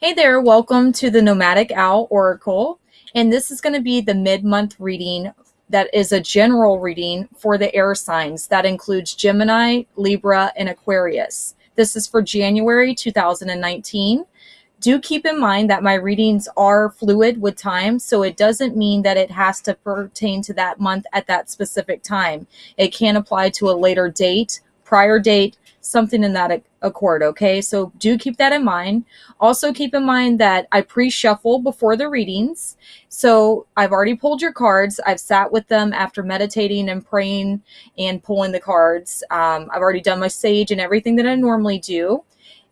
Hey there, welcome to the Nomadic Owl Oracle. And this is going to be the mid-month reading that is a general reading for the air signs. That includes Gemini, Libra, and Aquarius. This is for January 2019. Do keep in mind that my readings are fluid with time, so it doesn't mean that it has to pertain to that month at that specific time. It can apply to a later date, prior date, something in that accord, okay? So do keep that in mind. Also keep in mind that I pre-shuffle before the readings. So I've already pulled your cards. I've sat with them after meditating and praying and pulling the cards. I've already done my sage and everything that I normally do.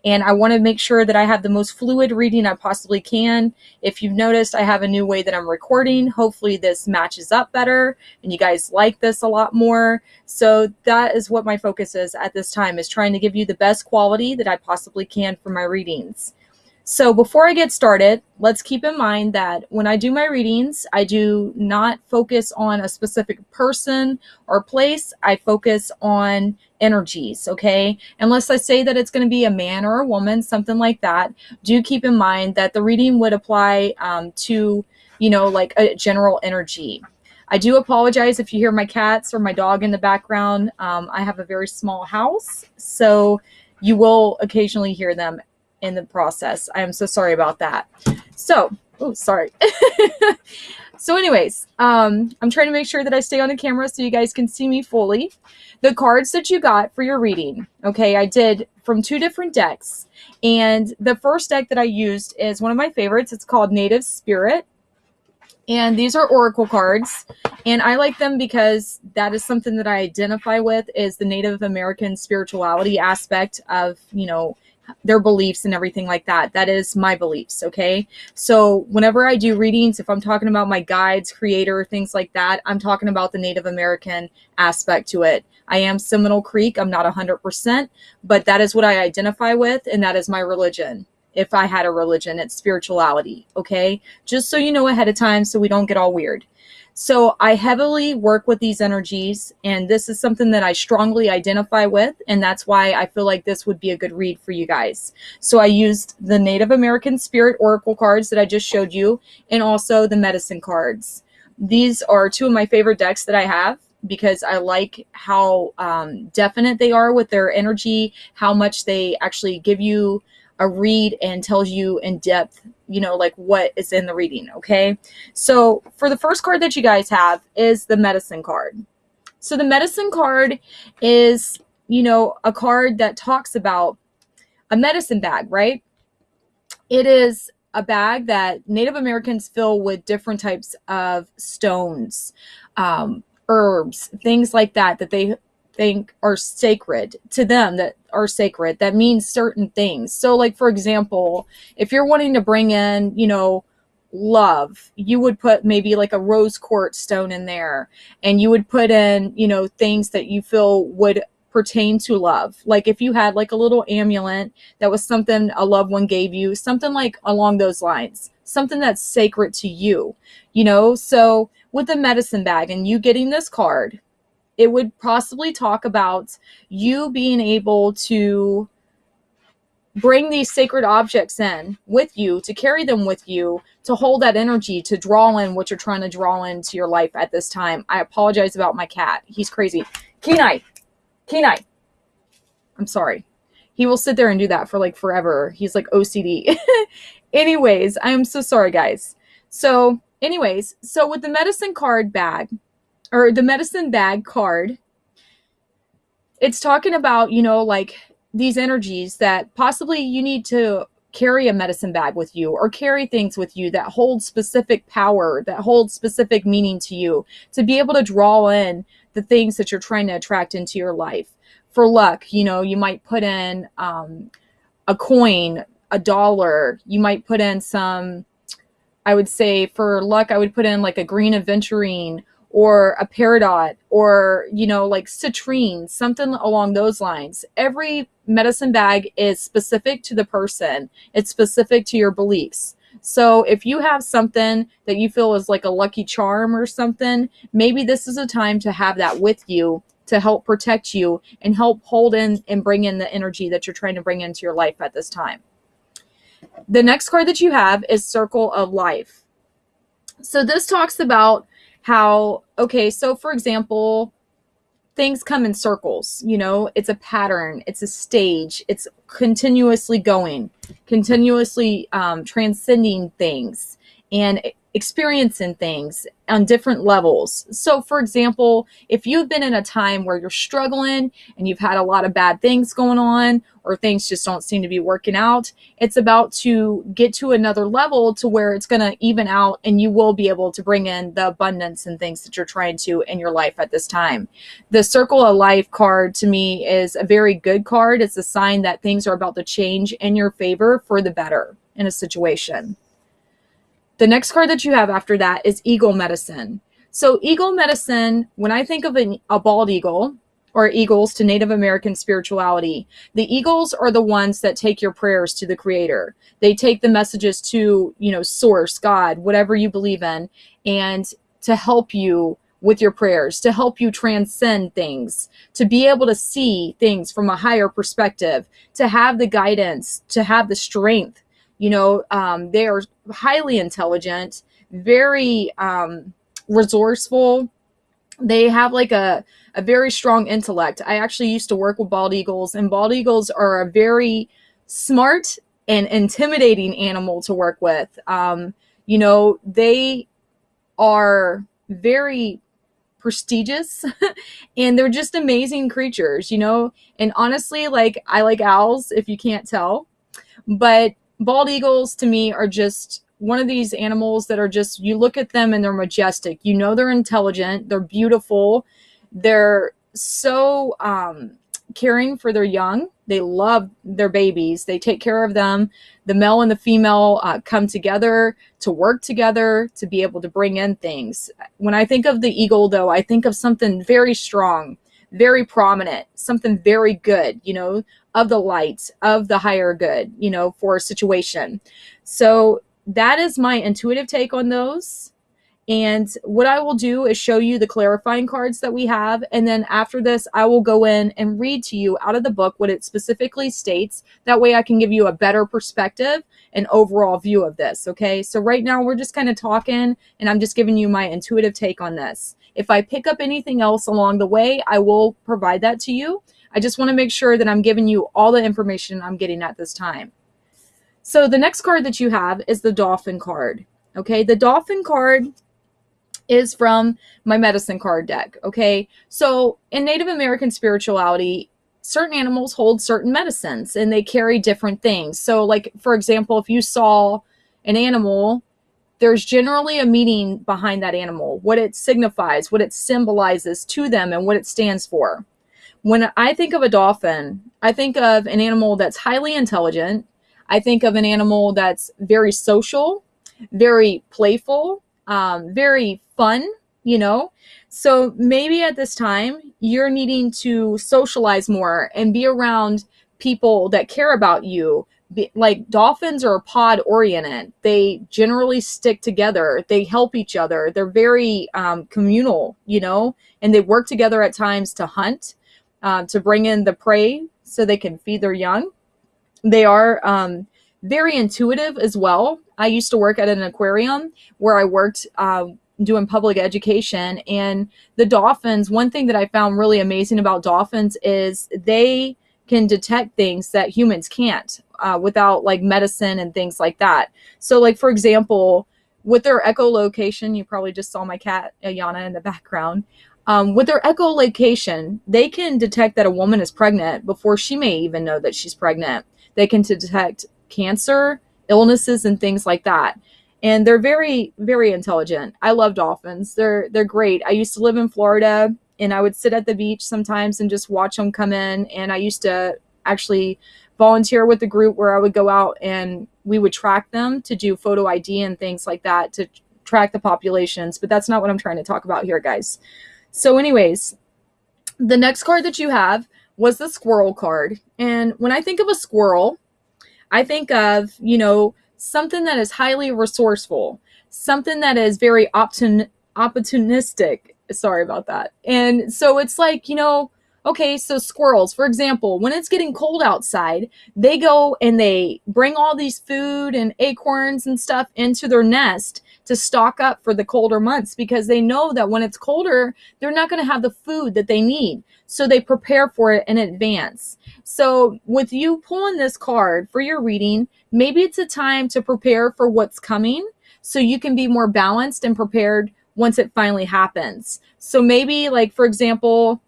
And I want to make sure that I have the most fluid reading I possibly can. If you've noticed, I have a new way that I'm recording. Hopefully this matches up better and you guys like this a lot more. So that is what my focus is at this time, is trying to give you the best quality that I possibly can for my readings. So before I get started, let's keep in mind that when I do my readings, I do not focus on a specific person or place. I focus on energies, okay? Unless I say that it's going to be a man or a woman, something like that, do keep in mind that the reading would apply to, like a general energy. I do apologize if you hear my cats or my dog in the background. I have a very small house, so you will occasionally hear them in the process. I am so sorry about that. So, oh, sorry. So anyways, I'm trying to make sure that I stay on the camera so you guys can see me fully. The cards that you got for your reading, okay, I did from 2 different decks. And the first deck that I used is one of my favorites. It's called Native Spirit. And these are oracle cards. And I like them because that is something that I identify with, is the Native American spirituality aspect of, their beliefs and everything like that. That is my beliefs, okay? So whenever I do readings, if I'm talking about my guides, creator, things like that, I'm talking about the Native American aspect to it. I am Seminole Creek. I'm not 100%, but that is what I identify with, and that is my religion. If I had a religion, it's spirituality, okay? Just so you know ahead of time so we don't get all weird. So I heavily work with these energies, and this is something that I strongly identify with, and that's why I feel like this would be a good read for you guys. So I used the Native American Spirit Oracle cards that I just showed you, and also the medicine cards. These are 2 of my favorite decks that I have, because I like how definite they are with their energy, how much they actually give you a read and tells you in depth, like what is in the reading, okay? So for the first card that you guys have is the medicine card. So the medicine card is, a card that talks about a medicine bag, right? It is a bag that Native Americans fill with different types of stones, herbs, things like that they think are sacred to them, that are sacred, that means certain things. So like, for example, if you're wanting to bring in, love, you would put maybe like a rose quartz stone in there, and you would put in, things that you feel would pertain to love. Like if you had like a little amulet that was something a loved one gave you, something like along those lines, something that's sacred to you, So with the medicine bag and you getting this card, it would possibly talk about you being able to bring these sacred objects in with you, to carry them with you, to hold that energy, to draw in what you're trying to draw into your life at this time. I apologize about my cat. He's crazy. Kenai. I'm sorry. He will sit there and do that for like forever. He's like OCD. Anyways, I am so sorry, guys. So anyways, so with the medicine card bag, or the medicine bag card, it's talking about, like these energies that possibly you need to carry a medicine bag with you, or carry things with you that hold specific power, that hold specific meaning to you, to be able to draw in the things that you're trying to attract into your life. For luck, you might put in a coin, a dollar. You might put in some, I would say for luck, I would put in like a green aventurine, or a peridot, or, like citrine, something along those lines. Every medicine bag is specific to the person. It's specific to your beliefs. So if you have something that you feel is like a lucky charm or something, maybe this is a time to have that with you to help protect you and help hold in and bring in the energy that you're trying to bring into your life at this time. The next card that you have is Circle of Life. So this talks about how, okay, so for example, things come in circles, you know, it's a pattern, it's a stage, it's continuously going, continuously transcending things and experiencing things on different levels. So for example, if you've been in a time where you're struggling and you've had a lot of bad things going on, or things just don't seem to be working out, it's about to get to another level to where it's going to even out, and you will be able to bring in the abundance and things that you're trying to in your life at this time. The Circle of Life card to me is a very good card. It's a sign that things are about to change in your favor for the better in a situation. The next card that you have after that is Eagle Medicine. So Eagle Medicine, when I think of a bald eagle, or eagles to Native American spirituality, the eagles are the ones that take your prayers to the Creator. They take the messages to, you know, Source, God, whatever you believe in, and to help you with your prayers, to help you transcend things, to be able to see things from a higher perspective, to have the guidance, to have the strength. You know, they are highly intelligent, very resourceful. They have like a very strong intellect. I actually used to work with bald eagles, and bald eagles are a very smart and intimidating animal to work with. You know, they are very prestigious and they're just amazing creatures, you know. And honestly, like, I like owls, if you can't tell, but bald eagles to me are just one of these animals that are just, you look at them and they're majestic. You know, they're intelligent, they're beautiful, they're so caring for their young. They love their babies. They take care of them. The male and the female come together to work together to be able to bring in things. When I think of the eagle, though, I think of something very strong, very prominent, something very good, you know, of the light, of the higher good, you know, for a situation. So that is my intuitive take on those. And what I will do is show you the clarifying cards that we have. And then after this, I will go in and read to you out of the book what it specifically states. That way I can give you a better perspective and overall view of this. Okay. So right now we're just kind of talking and I'm just giving you my intuitive take on this. If I pick up anything else along the way, I will provide that to you. I just want to make sure that I'm giving you all the information I'm getting at this time. So the next card that you have is the Dolphin card. Okay. The Dolphin card is from my medicine card deck. Okay. So in Native American spirituality, certain animals hold certain medicines and they carry different things. So like, for example, if you saw an animal, there's generally a meaning behind that animal, what it signifies, what it symbolizes to them, and what it stands for. When I think of a dolphin, I think of an animal that's highly intelligent. I think of an animal that's very social, very playful, very fun, you know. So maybe at this time you're needing to socialize more and be around people that care about you. Like dolphins are pod oriented. They generally stick together. They help each other. They're very communal, you know, and they work together at times to hunt, to bring in the prey so they can feed their young. They are very intuitive as well. I used to work at an aquarium where I worked doing public education, and the dolphins, one thing that I found really amazing about dolphins is they can detect things that humans can't without like medicine and things like that. So like, for example, with their echolocation, you probably just saw my cat Ayana in the background. With their echolocation, they can detect that a woman is pregnant before she may even know that she's pregnant. They can detect cancer, illnesses, and things like that. And they're very, very intelligent. I love dolphins. They're great. I used to live in Florida, and I would sit at the beach sometimes and just watch them come in. And I used to actually volunteer with the group where I would go out and we would track them to do photo ID and things like that to track the populations. But that's not what I'm trying to talk about here, guys. So anyways, the next card that you have was the squirrel card. And when I think of a squirrel, I think of, you know, something that is highly resourceful, something that is very opportunistic. Sorry about that. And so it's like, you know, Okay, so squirrels, for example, when it's getting cold outside, they go and they bring all these food and acorns and stuff into their nest to stock up for the colder months because they know that when it's colder, they're not going to have the food that they need. So they prepare for it in advance. So with you pulling this card for your reading, maybe it's a time to prepare for what's coming so you can be more balanced and prepared once it finally happens. So maybe, like, for example,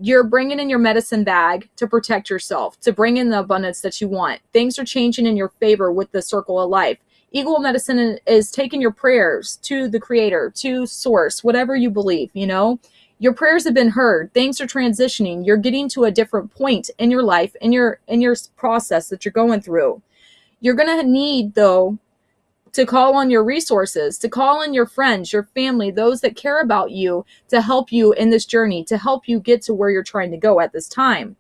you're bringing in your medicine bag to protect yourself, to bring in the abundance that you want. Things are changing in your favor with the circle of life. Eagle medicine is taking your prayers to the creator, to source, whatever you believe, you know. Your prayers have been heard. Things are transitioning. You're getting to a different point in your life, in your process that you're going through. You're going to need, though, to call on your resources, to call on your friends, your family, those that care about you to help you in this journey, to help you get to where you're trying to go at this time.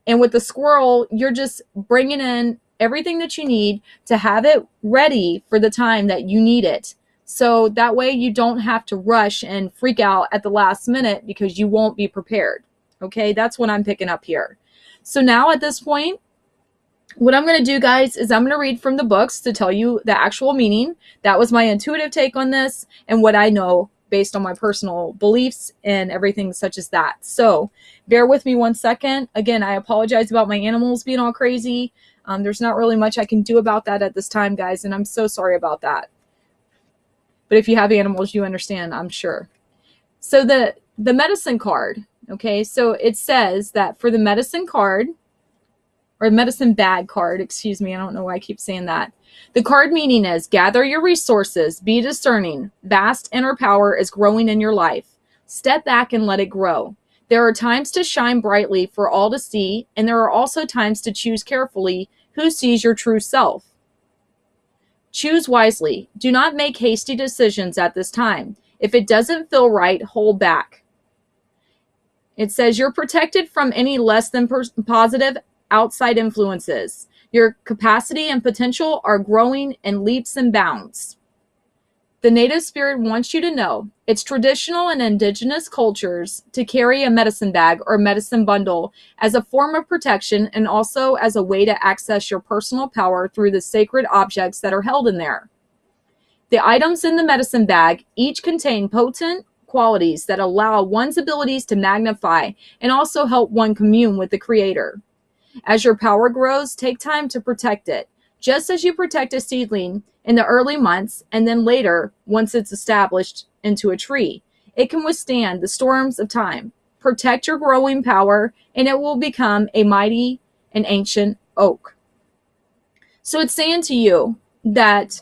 And with the squirrel, you're just bringing in everything that you need to have it ready for the time that you need it. So that way you don't have to rush and freak out at the last minute because you won't be prepared. Okay, that's what I'm picking up here. So now at this point, what I'm going to do, guys, is I'm going to read from the books to tell you the actual meaning. That was my intuitive take on this and what I know based on my personal beliefs and everything such as that. So bear with me one second. Again, I apologize about my animals being all crazy. There's not really much I can do about that at this time, guys, and I'm so sorry about that. But if you have animals, you understand, I'm sure. So the medicine card, okay, so it says that for the medicine card, or medicine bag card, excuse me, I don't know why I keep saying that. The card meaning is gather your resources, be discerning. Vast inner power is growing in your life. Step back and let it grow. There are times to shine brightly for all to see, and there are also times to choose carefully who sees your true self. Choose wisely. Do not make hasty decisions at this time. If it doesn't feel right, hold back. It says you're protected from any less than positive outside influences. Your capacity and potential are growing in leaps and bounds. The native spirit wants you to know it's traditional in indigenous cultures to carry a medicine bag or medicine bundle as a form of protection and also as a way to access your personal power through the sacred objects that are held in there. The items in the medicine bag each contain potent qualities that allow one's abilities to magnify and also help one commune with the creator. As your power grows, take time to protect it, just as you protect a seedling in the early months and then later, once it's established into a tree. It can withstand the storms of time. Protect your growing power, and it will become a mighty and ancient oak. So it's saying to you that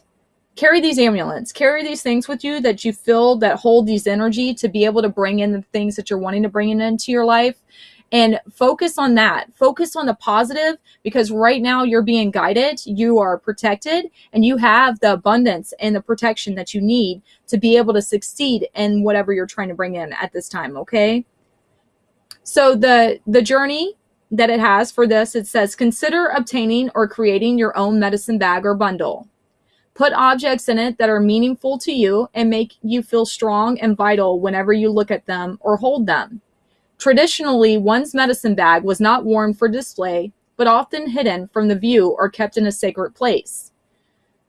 carry these amulets, carry these things with you that you feel that hold these energy to be able to bring in the things that you're wanting to bring into your life. And focus on that. Focus on the positive, because right now you're being guided, you are protected, and you have the abundance and the protection that you need to be able to succeed in whatever you're trying to bring in at this time, okay? So the journey that it has for this, it says, consider obtaining or creating your own medicine bag or bundle. Put objects in it that are meaningful to you and make you feel strong and vital whenever you look at them or hold them. Traditionally, one's medicine bag was not worn for display, but often hidden from the view or kept in a sacred place.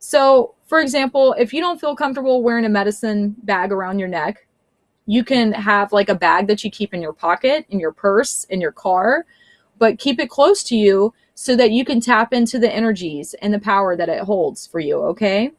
So, for example, if you don't feel comfortable wearing a medicine bag around your neck, you can have like a bag that you keep in your pocket, in your purse, in your car, but keep it close to you so that you can tap into the energies and the power that it holds for you, okay?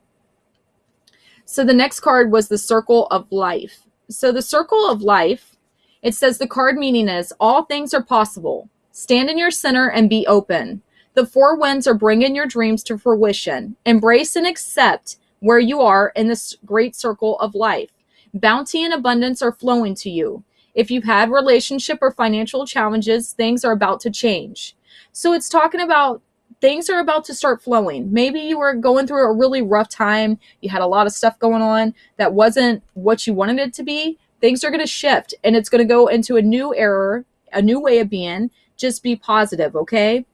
So the next card was the Circle of Life. So the Circle of Life, it says the card meaning is all things are possible. Stand in your center and be open. The four winds are bringing your dreams to fruition. Embrace and accept where you are in this great circle of life. Bounty and abundance are flowing to you. If you've had relationship or financial challenges, things are about to change. So it's talking about things are about to start flowing. Maybe you were going through a really rough time. You had a lot of stuff going on that wasn't what you wanted it to be. Things are going to shift, and it's going to go into a new era, a new way of being. Just be positive, okay?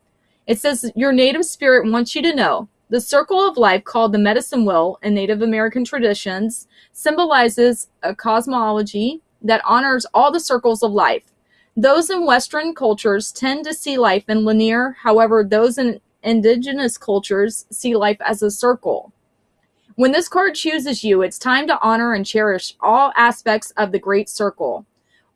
It says your native spirit wants you to know the circle of life, called the medicine wheel in Native American traditions, symbolizes a cosmology that honors all the circles of life. Those in Western cultures tend to see life in linear. However, those in indigenous cultures see life as a circle. When this card chooses you, it's time to honor and cherish all aspects of the great circle.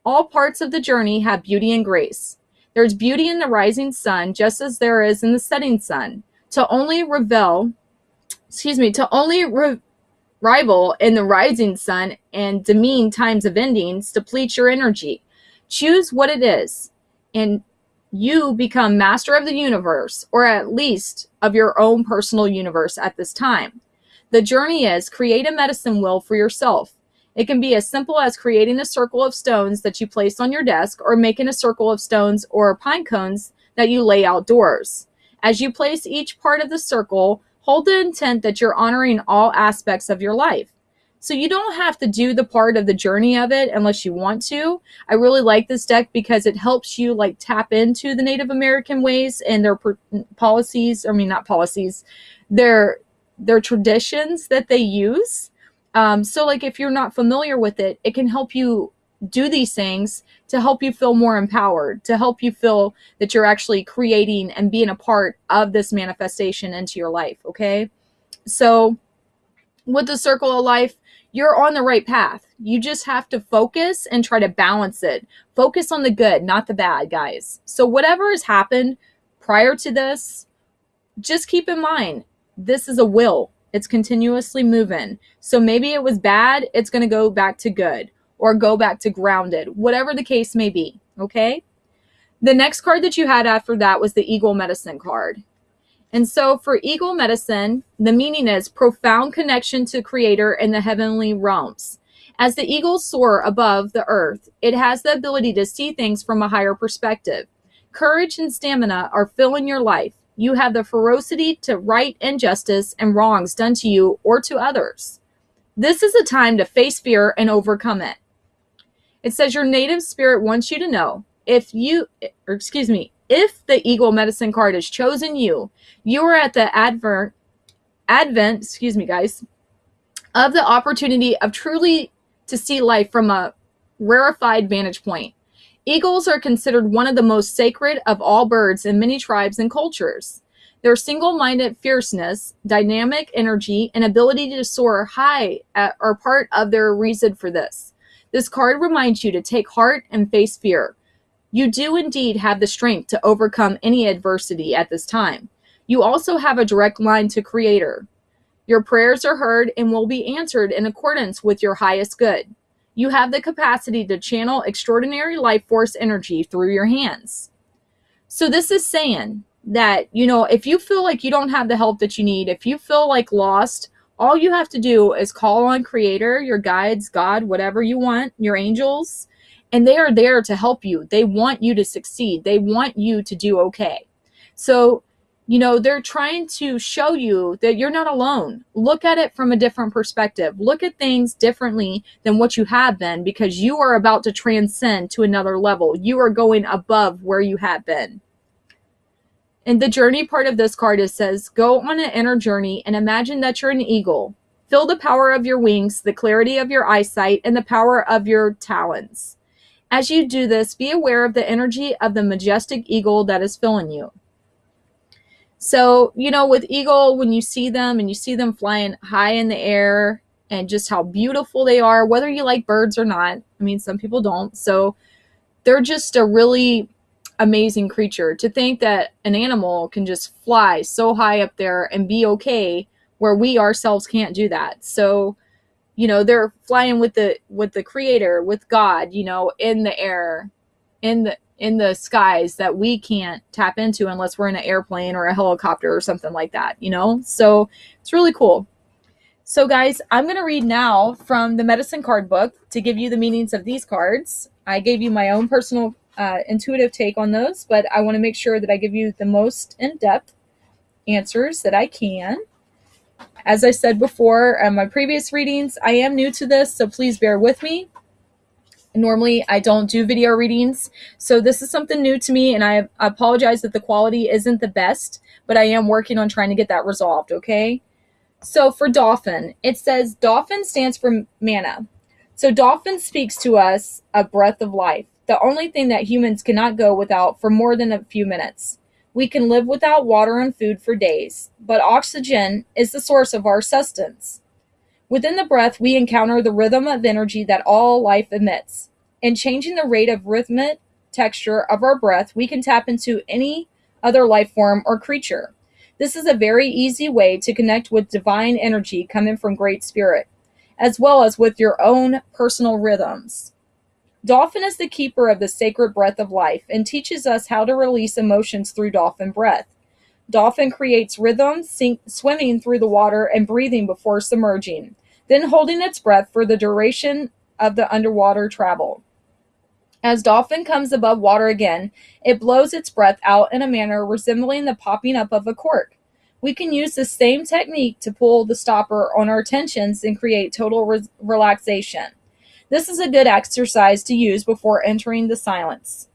All parts of the journey have beauty and grace. There's beauty in the rising sun, just as there is in the setting sun. To only rival in the rising sun and demean times of endings depletes your energy. Choose what it is, and you become master of the universe, or at least of your own personal universe at this time. The journey is create a medicine wheel for yourself. It can be as simple as creating a circle of stones that you place on your desk, or making a circle of stones or pine cones that you lay outdoors. As you place each part of the circle, hold the intent that you're honoring all aspects of your life. So you don't have to do the part of the journey of it unless you want to. I really like this deck because it helps you like tap into the Native American ways and their policies, I mean not policies, their traditions that they use. So like if you're not familiar with it, it can help you do these things to help you feel more empowered, to help you feel that you're actually creating and being a part of this manifestation into your life, okay? So with the circle of life, you're on the right path. You just have to focus and try to balance it. Focus on the good, not the bad, guys. So whatever has happened prior to this, just keep in mind, this is a will. It's continuously moving. So maybe it was bad, it's going to go back to good or go back to grounded, whatever the case may be, okay? The next card that you had after that was the Eagle Medicine card. And so for Eagle Medicine, the meaning is profound connection to Creator in the heavenly realms. As the eagles soar above the earth, it has the ability to see things from a higher perspective. Courage and stamina are filling your life. You have the ferocity to right injustice and wrongs done to you or to others. This is a time to face fear and overcome it. It says your native spirit wants you to know if the Eagle Medicine card has chosen you, you are at the advent, of the opportunity of truly to see life from a rarefied vantage point. Eagles are considered one of the most sacred of all birds in many tribes and cultures. Their single-minded fierceness, dynamic energy, and ability to soar high are part of their reason for this. This card reminds you to take heart and face fear. You do indeed have the strength to overcome any adversity at this time. You also have a direct line to Creator. Your prayers are heard and will be answered in accordance with your highest good. You have the capacity to channel extraordinary life force energy through your hands. So this is saying that, if you feel like you don't have the help that you need, if you feel like lost, all you have to do is call on Creator, your guides, God, whatever you want, your angels, and they are there to help you. They want you to succeed. They want you to do okay. So, they're trying to show you that you're not alone. Look at it from a different perspective. Look at things differently than what you have been, because you are about to transcend to another level. You are going above where you have been. And the journey part of this card says, go on an inner journey and imagine that you're an eagle. Feel the power of your wings, the clarity of your eyesight, and the power of your talons. As you do this, be aware of the energy of the majestic eagle that is filling you. So, with eagle, when you see them and you see them flying high in the air and just how beautiful they are, whether you like birds or not, some people don't. So they're just a really amazing creature. To think that an animal can just fly so high up there and be okay, where we ourselves can't do that. So, they're flying with the Creator, with God, in the air, in the skies that we can't tap into unless we're in an airplane or a helicopter or something like that, So it's really cool. So guys, I'm going to read now from the medicine card book to give you the meanings of these cards. I gave you my own personal intuitive take on those, but I want to make sure that I give you the most in-depth answers that I can. As I said before in my previous readings, I am new to this, so please bear with me. Normally, I don't do video readings, so this is something new to me, and I apologize that the quality isn't the best, but I am working on trying to get that resolved, okay? So for dolphin, it says dolphin stands for manna. So dolphin speaks to us a breath of life. the only thing that humans cannot go without for more than a few minutes. We can live without water and food for days, but oxygen is the source of our sustenance. Within the breath, we encounter the rhythm of energy that all life emits. In changing the rate of rhythmic texture of our breath, we can tap into any other life form or creature. This is a very easy way to connect with divine energy coming from Great Spirit, as well as with your own personal rhythms. Dolphin is the keeper of the sacred breath of life and teaches us how to release emotions through dolphin breath. Dolphin creates rhythm, swimming through the water and breathing before submerging, then holding its breath for the duration of the underwater travel. As dolphin comes above water again, it blows its breath out in a manner resembling the popping up of a cork. We can use the same technique to pull the stopper on our tensions and create total relaxation. This is a good exercise to use before entering the silence.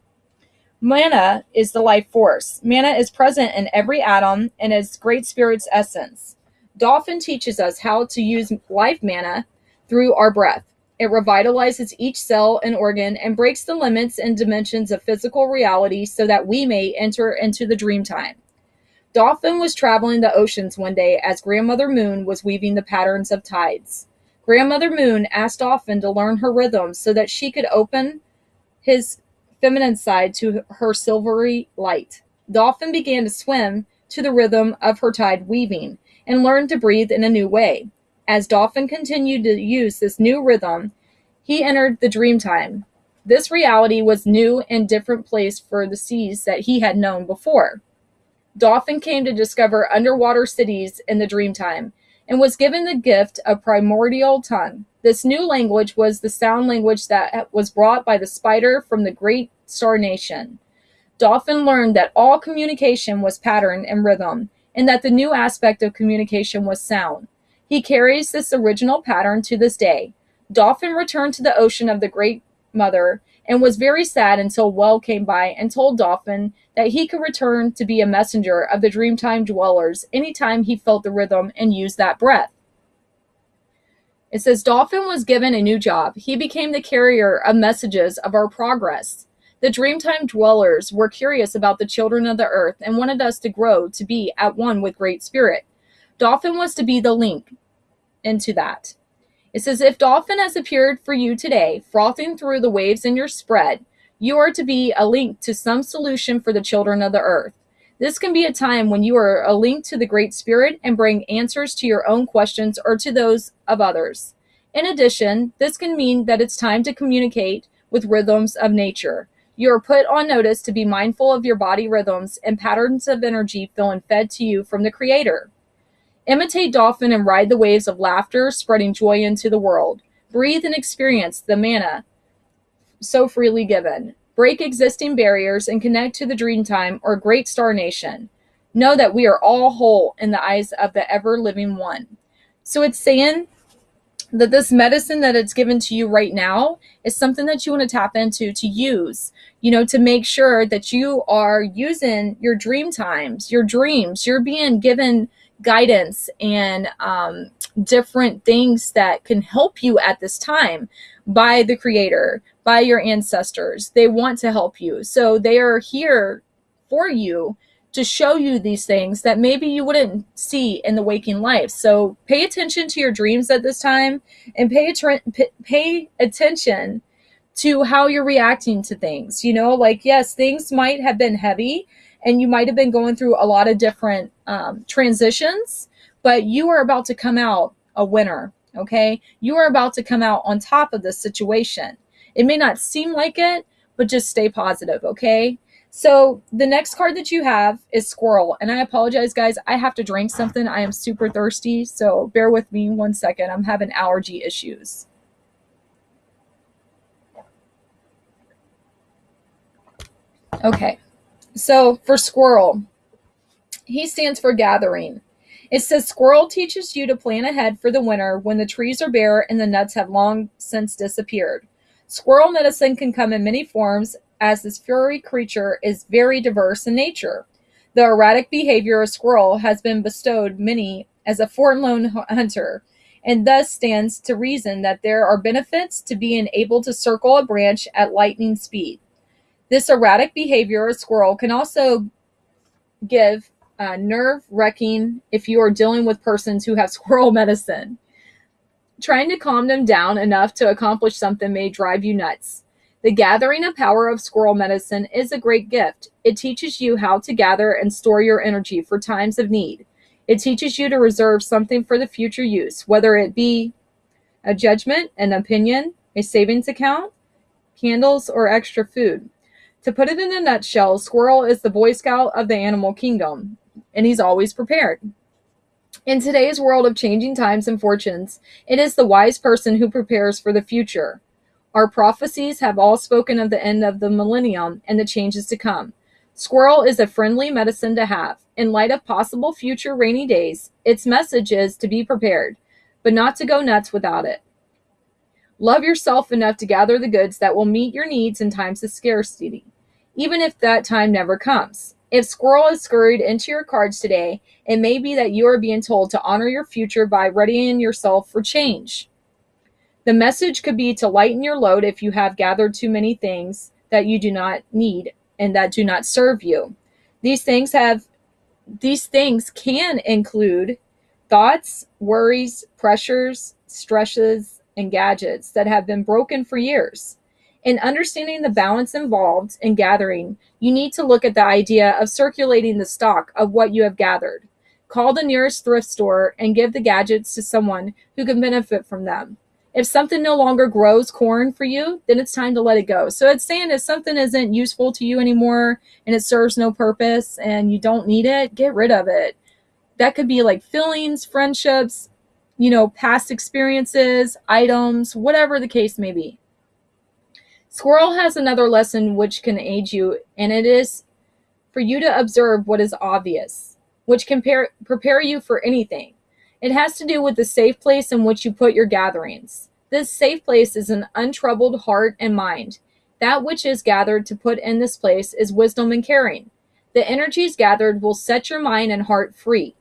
Mana is the life force. Mana is present in every atom and is Great Spirit's essence. Dolphin teaches us how to use life mana through our breath. It revitalizes each cell and organ and breaks the limits and dimensions of physical reality so that we may enter into the dream time. Dolphin was traveling the oceans one day as Grandmother Moon was weaving the patterns of tides. Grandmother Moon asked Dolphin to learn her rhythms so that she could open his feminine side to her silvery light. Dolphin began to swim to the rhythm of her tide weaving and learned to breathe in a new way. As Dolphin continued to use this new rhythm, he entered the dream time. This reality was new and different place for the seas that he had known before. Dolphin came to discover underwater cities in the dream time and was given the gift of primordial tongue. This new language was the sound language that was brought by the spider from the great star nation. Dolphin learned that all communication was pattern and rhythm, and that the new aspect of communication was sound. He carries this original pattern to this day. Dolphin returned to the ocean of the Great Mother and was very sad until Well came by and told Dolphin that he could return to be a messenger of the Dreamtime dwellers anytime he felt the rhythm and used that breath. It says Dolphin was given a new job. He became the carrier of messages of our progress. The Dreamtime dwellers were curious about the children of the earth and wanted us to grow to be at one with Great Spirit. Dolphin was to be the link into that. It says, if Dolphin has appeared for you today, frothing through the waves in your spread, you are to be a link to some solution for the children of the earth. This can be a time when you are a link to the Great Spirit and bring answers to your own questions or to those of others. In addition, this can mean that it's time to communicate with rhythms of nature. You are put on notice to be mindful of your body rhythms and patterns of energy feeling fed to you from the Creator. Imitate Dolphin and ride the waves of laughter, spreading joy into the world. Breathe and experience the mana so freely given. Break existing barriers and connect to the Dreamtime or Great Star Nation. Know that we are all whole in the eyes of the ever-living one. So it's saying that this medicine that it's given to you right now is something that you want to tap into to use, to make sure that you are using your dream times, your dreams. You're being given guidance and different things that can help you at this time by the Creator, by your ancestors. They want to help you. So they are here for you to show you these things that maybe you wouldn't see in the waking life. So pay attention to your dreams at this time and pay attention to how you're reacting to things. Yes, things might have been heavy and you might have been going through a lot of different transitions, but you are about to come out a winner, okay? You are about to come out on top of this situation. It may not seem like it, but just stay positive, okay? So the next card that you have is Squirrel. And I apologize, guys. I have to drink something. I am super thirsty, so bear with me 1 second. I'm having allergy issues. Okay. So for Squirrel, he stands for gathering. It says Squirrel teaches you to plan ahead for the winter when the trees are bare and the nuts have long since disappeared. Squirrel medicine can come in many forms, as this furry creature is very diverse in nature. The erratic behavior of squirrel has been bestowed many as a forlorn hunter. and thus stands to reason that there are benefits to being able to circle a branch at lightning speed. This erratic behavior of squirrel can also give nerve wrecking if you are dealing with persons who have squirrel medicine. Trying to calm them down enough to accomplish something may drive you nuts. The gathering of power of squirrel medicine is a great gift. It teaches you how to gather and store your energy for times of need. It teaches you to reserve something for the future use, whether it be a judgment, an opinion, a savings account, candles, or extra food. To put it in a nutshell, squirrel is the Boy Scout of the animal kingdom, and he's always prepared. In today's world of changing times and fortunes, it is the wise person who prepares for the future. Our prophecies have all spoken of the end of the millennium and the changes to come. Squirrel is a friendly medicine to have. In light of possible future rainy days, its message is to be prepared, but not to go nuts without it. Love yourself enough to gather the goods that will meet your needs in times of scarcity, even if that time never comes. If squirrel is scurried into your cards today, it may be that you are being told to honor your future by readying yourself for change. The message could be to lighten your load if you have gathered too many things that you do not need and that do not serve you. These things can include thoughts, worries, pressures, stresses, and gadgets that have been broken for years. In understanding the balance involved in gathering, you need to look at the idea of circulating the stock of what you have gathered. Call the nearest thrift store and give the gadgets to someone who can benefit from them. If something no longer grows corn for you, then it's time to let it go. So it's saying if something isn't useful to you anymore and it serves no purpose and you don't need it, get rid of it. That could be like feelings, friendships, past experiences, items, whatever the case may be. Squirrel has another lesson which can aid you, and it is for you to observe what is obvious, which can prepare you for anything. It has to do with the safe place in which you put your gatherings. This safe place is an untroubled heart and mind. That which is gathered to put in this place is wisdom and caring. The energies gathered will set your mind and heart free,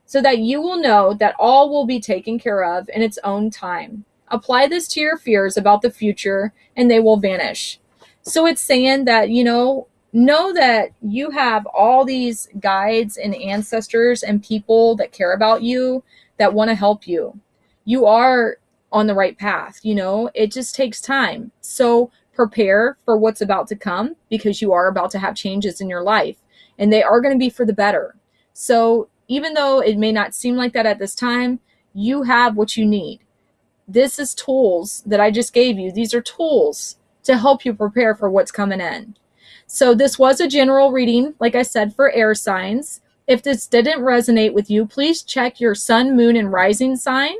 so that you will know that all will be taken care of in its own time. Apply this to your fears about the future and they will vanish. So it's saying that, know that you have all these guides and ancestors and people that care about you, that want to help you. You are on the right path, it just takes time. So prepare for what's about to come, because you are about to have changes in your life and they are going to be for the better. So even though it may not seem like that at this time, you have what you need. This is tools that I just gave you. These are tools to help you prepare for what's coming in. So this was a general reading, like I said, for air signs. If this didn't resonate with you, please check your sun, moon, and rising sign.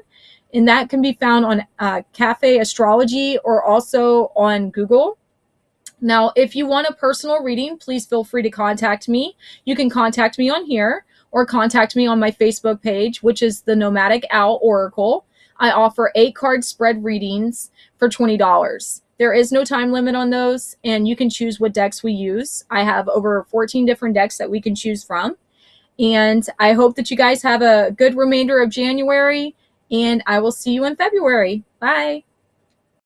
And that can be found on Cafe Astrology or also on Google. Now, if you want a personal reading, please feel free to contact me. You can contact me on here or contact me on my Facebook page, which is the Nomadic Owl Oracle. I offer 8-card spread readings for $20. There is no time limit on those, and you can choose what decks we use. I have over 14 different decks that we can choose from. And I hope that you guys have a good remainder of January, and I will see you in February. Bye.